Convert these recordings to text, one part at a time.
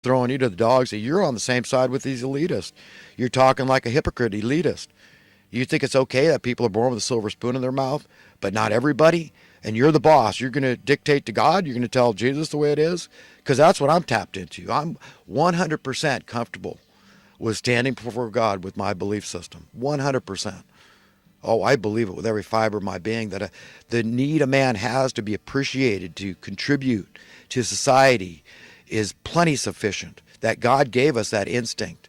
throwing you to the dogs, you're on the same side with these elitists. You're talking like a hypocrite elitist. You think it's okay that people are born with a silver spoon in their mouth, but not everybody? And you're the boss. You're going to dictate to God? You're going to tell Jesus the way it is? Because that's what I'm tapped into. I'm 100% comfortable with standing before God with my belief system. 100%. Oh, I believe it with every fiber of my being that the need a man has to be appreciated, to contribute to society is plenty sufficient. That God gave us that instinct,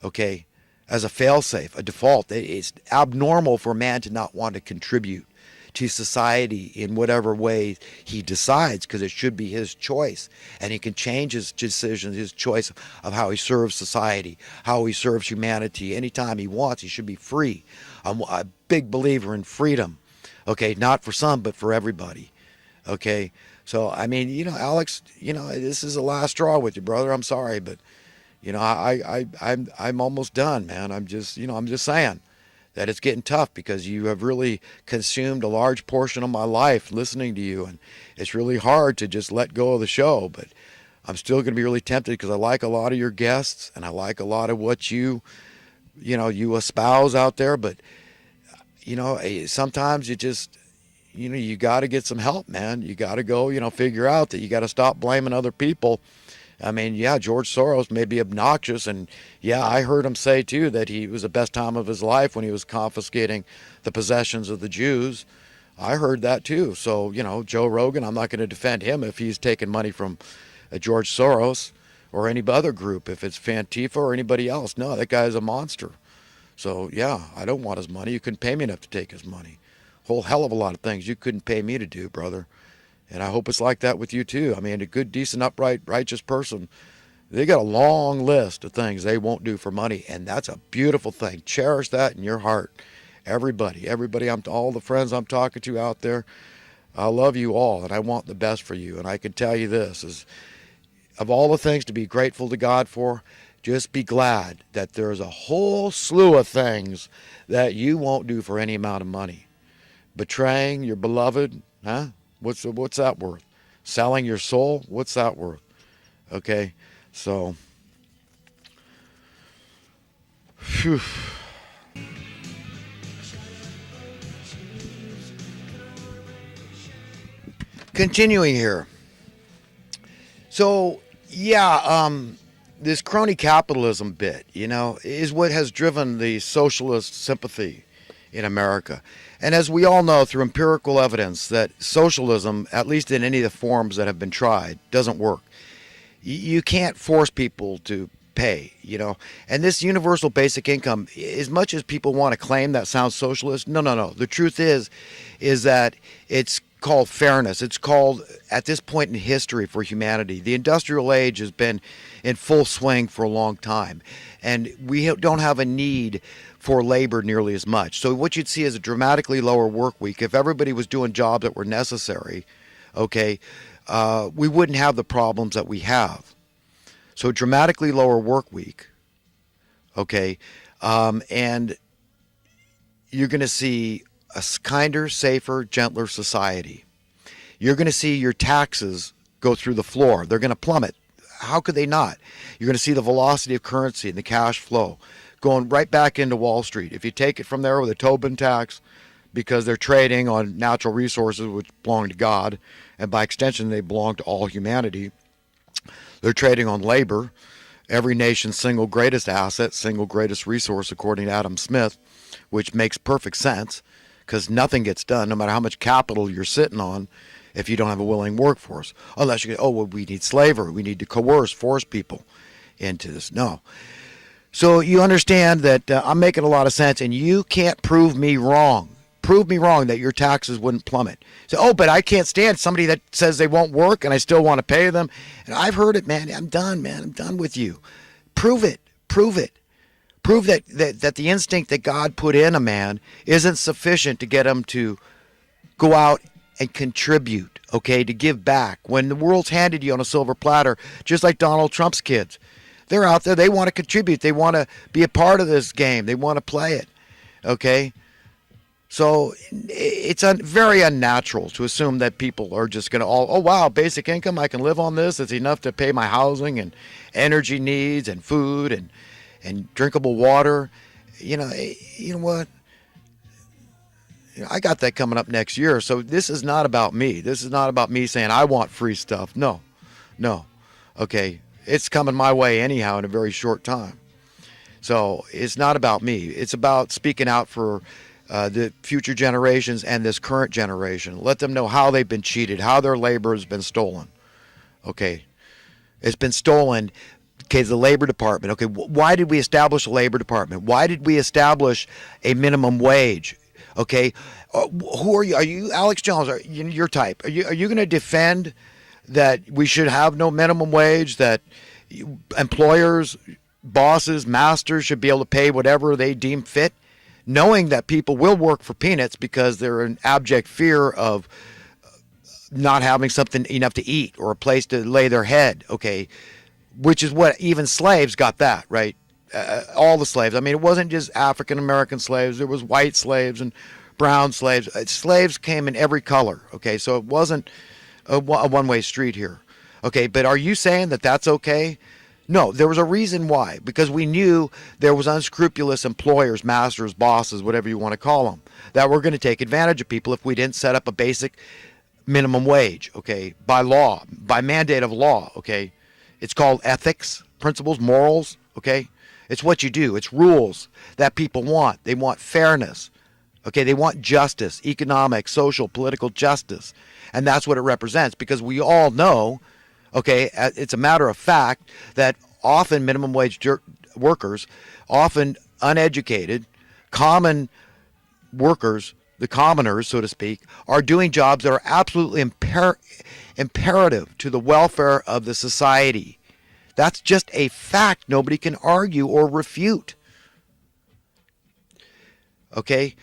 okay, as a fail-safe, a default. It's abnormal for a man to not want to contribute to society in whatever way he decides, because it should be his choice, and he can change his decisions, his choice of how he serves society, how he serves humanity anytime he wants. He should be free. I'm a big believer in freedom, okay, not for some but for everybody, okay. So I mean, Alex, this is the last straw with you, brother. I'm sorry, but I'm almost done, man. I'm just saying that it's getting tough, because you have really consumed a large portion of my life listening to you, and it's really hard to just let go of the show. But I'm still going to be really tempted, because I like a lot of your guests, and I like a lot of what you espouse out there. But sometimes you just you got to get some help, man. You got to go figure out that you got to stop blaming other people. I mean, yeah, George Soros may be obnoxious, and yeah, I heard him say too that he was the best time of his life when he was confiscating the possessions of the Jews. I heard that too. So, Joe Rogan, I'm not going to defend him if he's taking money from George Soros or any other group, if it's Fantifa or anybody else. No, that guy's a monster. So, yeah, I don't want his money. You couldn't pay me enough to take his money. Whole hell of a lot of things you couldn't pay me to do, brother. And I hope it's like that with you too. I mean, a good, decent, upright, righteous person, they got a long list of things they won't do for money, and that's a beautiful thing. Cherish that in your heart. Everybody, all the friends I'm talking to out there, I love you all, and I want the best for you. And I can tell you this, is of all the things to be grateful to God for, just be glad that there's a whole slew of things that you won't do for any amount of money. Betraying your beloved, huh? What's that worth? Selling your soul? What's that worth? Okay, so, phew. Continuing here. So, yeah, this crony capitalism bit, is what has driven the socialist sympathy in America. And as we all know through empirical evidence, that socialism, at least in any of the forms that have been tried, doesn't work. You can't force people to pay, And this universal basic income, as much as people want to claim that sounds socialist, no. The truth is that it's called fairness. It's called, at this point in history for humanity, the industrial age has been in full swing for a long time, and we don't have a need for labor nearly as much. So what you'd see is a dramatically lower work week. If everybody was doing jobs that were necessary, okay, we wouldn't have the problems that we have. So dramatically lower work week, okay, and you're going to see a kinder, safer, gentler society. You're going to see your taxes go through the floor. They're going to plummet. How could they not? You're going to see the velocity of currency and the cash flow going right back into Wall Street. If you take it from there with a Tobin tax, because they're trading on natural resources which belong to God, and by extension they belong to all humanity. They're trading on labor, every nation's single greatest asset, single greatest resource, according to Adam Smith, which makes perfect sense, because nothing gets done, no matter how much capital you're sitting on, if you don't have a willing workforce. Unless you go, we need slavery, we need to force people into this. No. So you understand that I'm making a lot of sense, and you can't prove me wrong. Prove me wrong that your taxes wouldn't plummet. So, but I can't stand somebody that says they won't work and I still want to pay them. And I've heard it, man. I'm done, man. I'm done with you. Prove it. Prove it. Prove that the instinct that God put in a man isn't sufficient to get him to go out and contribute, okay, to give back. When the world's handed you on a silver platter, just like Donald Trump's kids, they're out there. They want to contribute. They want to be a part of this game. They want to play it, okay? So it's very unnatural to assume that people are just going to all, oh wow, basic income, I can live on this. It's enough to pay my housing and energy needs and food and drinkable water. You know what? I got that coming up next year. So this is not about me. This is not about me saying I want free stuff. No, no. Okay. It's coming my way anyhow in a very short time. So it's not about me. It's about speaking out for the future generations and this current generation. Let them know how they've been cheated, how their labor has been stolen. Okay. It's been stolen. Okay, the Labor Department. Okay, why did we establish a Labor Department? Why did we establish a minimum wage? Okay, who are you? Are you Alex Jones? Are you your type? Are you going to defend that we should have no minimum wage? That employers, bosses, masters should be able to pay whatever they deem fit, knowing that people will work for peanuts because they're in abject fear of not having something enough to eat or a place to lay their head. Okay, which is what even slaves got that right. All the slaves. I mean, it wasn't just African American slaves. There was white slaves and brown slaves. Slaves came in every color. Okay, so it wasn't a one-way street here. Okay, but are you saying that that's okay? No, there was a reason why. Because we knew there was unscrupulous employers, masters, bosses, whatever you want to call them, that were going to take advantage of people if we didn't set up a basic minimum wage. Okay, by law, by mandate of law. Okay, it's called ethics, principles, morals. Okay. It's what you do. It's rules that people want. They want fairness. Okay, they want justice, economic, social, political justice. And that's what it represents because we all know, okay, it's a matter of fact that often minimum wage workers, often uneducated, common workers, the commoners, so to speak, are doing jobs that are absolutely imperative to the welfare of the society. That's just a fact nobody can argue or refute. Okay?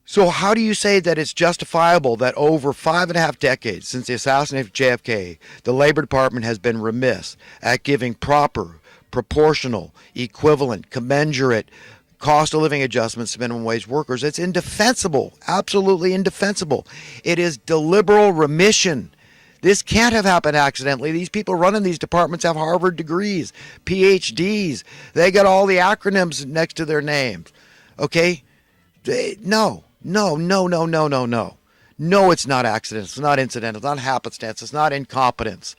So how do you say that it's justifiable that over 5.5 decades since the assassination of JFK, the Labor Department has been remiss at giving proper, proportional, equivalent, commensurate cost of living adjustments to minimum wage workers? It's indefensible, absolutely indefensible. It is deliberate remission. This can't have happened accidentally. These people running these departments have Harvard degrees, PhDs. They got all the acronyms next to their names. Okay? No. No, it's not accident. It's not incidental. It's not happenstance. It's not incompetence.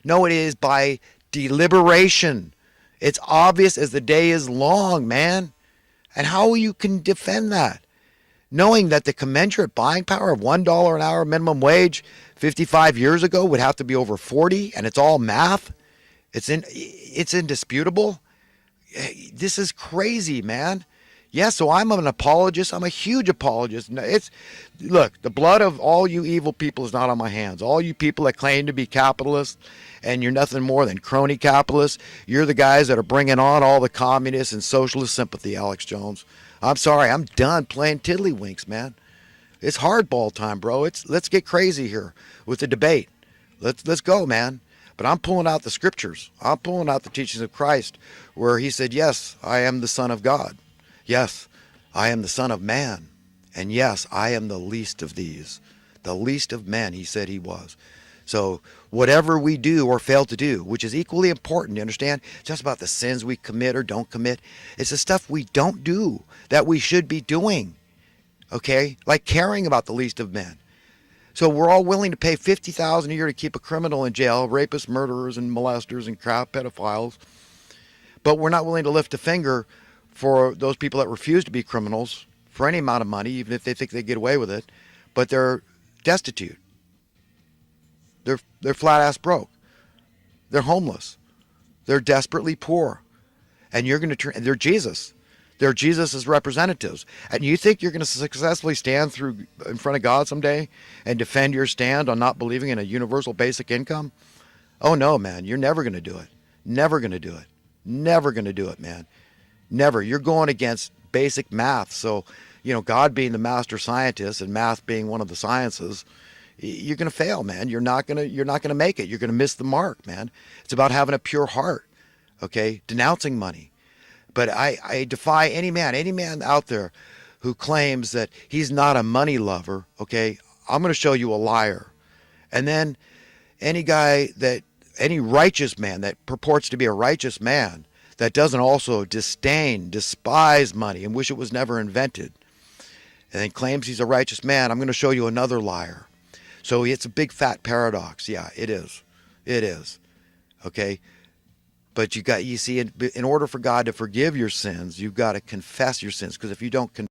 No, it is by deliberation. It's obvious as the day is long, man. And how you can defend that? Knowing that the commensurate buying power of $1 an hour minimum wage 55 years ago would have to be over 40, and it's all math. It's indisputable. This is crazy, man. Yeah, so I'm an apologist. I'm a huge apologist. Look, the blood of all you evil people is not on my hands. All you people that claim to be capitalists, and you're nothing more than crony capitalists, you're the guys that are bringing on all the communist and socialist sympathy, Alex Jones. I'm sorry, I'm done playing tiddlywinks, man. It's hardball time, bro. Let's get crazy here with the debate. Let's go, man. But I'm pulling out the scriptures. I'm pulling out the teachings of Christ where he said, yes, I am the Son of God. Yes, I am the Son of Man. And yes, I am the least of these. The least of men, he said he was. So whatever we do or fail to do, which is equally important, you understand? It's just about the sins we commit or don't commit. It's the stuff we don't do that we should be doing. Okay? Like caring about the least of men. So we're all willing to pay $50,000 a year to keep a criminal in jail, rapists, murderers, and molesters, and crap, pedophiles. But we're not willing to lift a finger for those people that refuse to be criminals for any amount of money, even if they think they get away with it. But they're destitute. They're flat ass broke. They're homeless. They're desperately poor. And you're going to turn, they're Jesus. They're Jesus' representatives. And you think you're going to successfully stand in front of God someday and defend your stand on not believing in a universal basic income? Oh no, man, you're never going to do it. Never going to do it. Never going to do it, man. Never. You're going against basic math. So, God being the master scientist and math being one of the sciences, you're going to fail, man. You're not going to make it. You're going to miss the mark, man. It's about having a pure heart. Okay? Denouncing money. But I defy any man out there who claims that he's not a money lover, okay, I'm going to show you a liar. And then any righteous man that purports to be a righteous man that doesn't also despise money and wish it was never invented, and then claims he's a righteous man, I'm going to show you another liar. So it's a big fat paradox. Yeah, it is. It is. Okay? But you see, in order for God to forgive your sins, you've got to confess your sins. Because if you don't confess